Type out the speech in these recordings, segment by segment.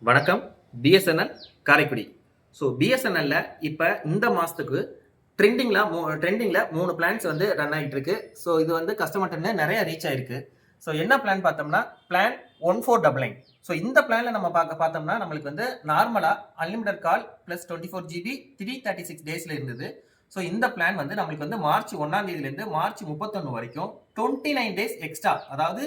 வணக்கம். BSNL Karaikudi. So பிஎஸ்என்எல்ல இப்போ இந்த மாதத்துக்கு ட்ரெண்டிங்கில் 3 பிளான்ஸ் வந்து ரன் ஆகிட்டு இருக்கு. ஸோ இது வந்து கஸ்டமர்கிட்ட நிறைய ரீச் ஆயிருக்கு. ஸோ என்ன பிளான் பார்த்தோம்னா பிளான் 1499. ஸோ இந்த பிளானில் நம்ம பார்த்தோம்னா நம்மளுக்கு வந்து நார்மலாக அன்லிமிட்டட் கால் ப்ளஸ் 24 GB 336 டேஸில் இருந்தது. ஸோ இந்த பிளான் வந்து நம்மளுக்கு வந்து மார்ச் 1ஆம் தேதியிலேருந்து மார்ச் 31 வரைக்கும் 29 டேஸ் எக்ஸ்ட்ரா, அதாவது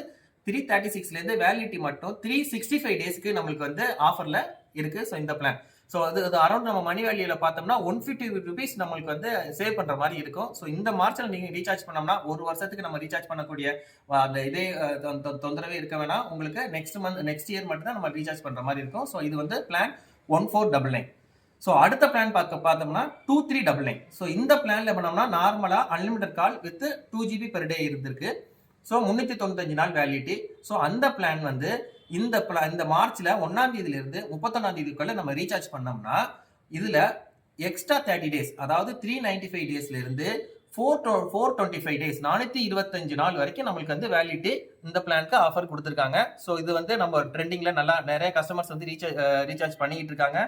336லேருந்து வேலிடிட்டி மட்டும் 365 டேஸ்க்கு நம்மளுக்கு வந்து ஆஃபரில் இருக்குது. ஸோ இந்த பிளான் அது அரௌண்ட் நம்ம மணி வேல்யூவில் பார்த்தோம்னா 150 rupees நம்மளுக்கு வந்து சேவ் பண்ணுற மாதிரி இருக்கும். ஸோ இந்த மார்ச்சில் நீங்கள் ரீசார்ஜ் பண்ணோம்னா 1 வருஷத்துக்கு நம்ம ரீசார்ஜ் பண்ணக்கூடிய அந்த இதே தொந்தரவே இருக்க வேணாம். உங்களுக்கு நெக்ஸ்ட் இயர் மட்டும் தான் நம்ம ரீசார்ஜ் பண்ணுற மாதிரி இருக்கும். ஸோ இது வந்து பிளான் 1499. ஸோ அடுத்த பிளான் பார்த்தோம்னா 2399. ஸோ இந்த பிளான்ல பண்ணோம்னா நார்மலா unlimited call with 2 GB per டே இருந்திருக்கு. ஸோ 395 நாள் வேலிடிட்டி. ஸோ அந்த பிளான் வந்து இந்த மார்ச்ல 1ஆம் தேதியிலிருந்து 31ஆம் தேதிக்குள்ள நம்ம ரீசார்ஜ் பண்ணோம்னா இதுல எக்ஸ்ட்ரா 30 டேஸ், அதாவது 395 டேஸ்ல இருந்து 425 டேஸ் 425 நாள் வரைக்கும் நம்மளுக்கு வந்து வேலிடிட்டி இந்த பிளானுக்கு ஆஃபர் கொடுத்துருக்காங்க. ஸோ இது வந்து நம்ம ட்ரெண்டிங்ல நல்லா நிறைய கஸ்டமர்ஸ் வந்து ரீசார்ஜ் பண்ணிட்டு இருக்காங்க.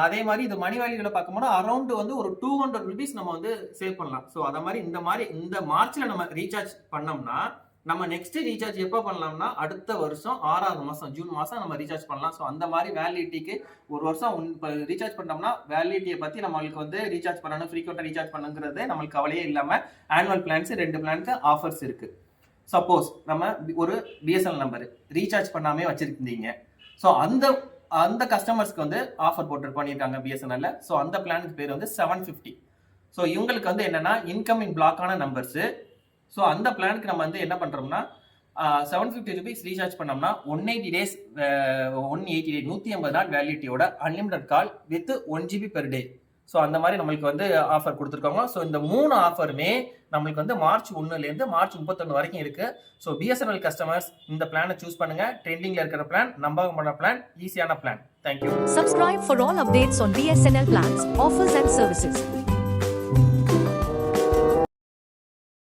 அதே மாதிரி இது மணி வேல்யூல பார்க்கும்போது அரௌண்ட் வந்து ஒரு 200 rupees நம்ம வந்து சேவ் பண்ணலாம். ஸோ அத மாதிரி இந்த மார்ச்ல நம்ம ரீசார்ஜ் பண்ணோம்னா நம்ம நெக்ஸ்ட் ரீசார்ஜ் எப்போ பண்ணலாம்னா அடுத்த வருஷம் 6ஆவது மாசம் ஜூன் மாசம் நம்ம ரீசார்ஜ் பண்ணலாம். ஸோ அந்த மாதிரி வேலிடிட்டிக்கு ஒரு வருஷம் ரீசார்ஜ் பண்ணோம்னா வேலிடிட்டியை பத்தி நம்மளுக்கு வந்து ரீசார்ஜ் பண்ணணும், ஃப்ரீக்வெண்டா ரீசார்ஜ் பண்ணுங்கிறது நம்மளுக்கு கவலையே இல்லாம ஆனுவல் பிளான்ஸ் 2 பிளானுக்கு ஆஃபர்ஸ் இருக்கு. சப்போஸ் நம்ம ஒரு பிஎஸ்என்எல் நம்பர் ரீசார்ஜ் பண்ணாமே வச்சிருக்கீங்க, ஸோ அந்த கஸ்டமர்ஸ்க்கு வந்து ஆஃபர் பண்ணியிருக்காங்க பிஎஸ்என்எல்ல. ஸோ அந்த பிளானுக்கு பேர் வந்து 750. ஸோ இவங்களுக்கு வந்து என்னன்னா இன்கமிங் பிளாக்கான நம்பர்ஸ். ஸோ அந்த பிளானுக்கு நம்ம வந்து என்ன பண்றோம்னா 750 rupees ரீசார்ஜ் பண்ணோம்னா 180 டேஸ் 180 நாள் வேலிடிட்டியோட unlimited call with 1 GB per day. So அந்த மாதிரி நம்மளுக்கு வந்து ஆஃபர் கொடுத்துருக்காங்க. ஸோ இந்த 3 ஆஃபருமே நம்மளுக்கு வந்து மார்ச் 1லேருந்து மார்ச் 31 வரைக்கும் இருக்கு. ஸோ பிஎஸ்என்எல் கஸ்டமர்ஸ் இந்த பிளானை சூஸ் பண்ணுங்க. ட்ரெண்டிங்ல இருக்கிற பிளான், நம்பகமான பிளான், ஈஸியான plan. Thank you. Subscribe for all updates on BSNL plans, offers and services.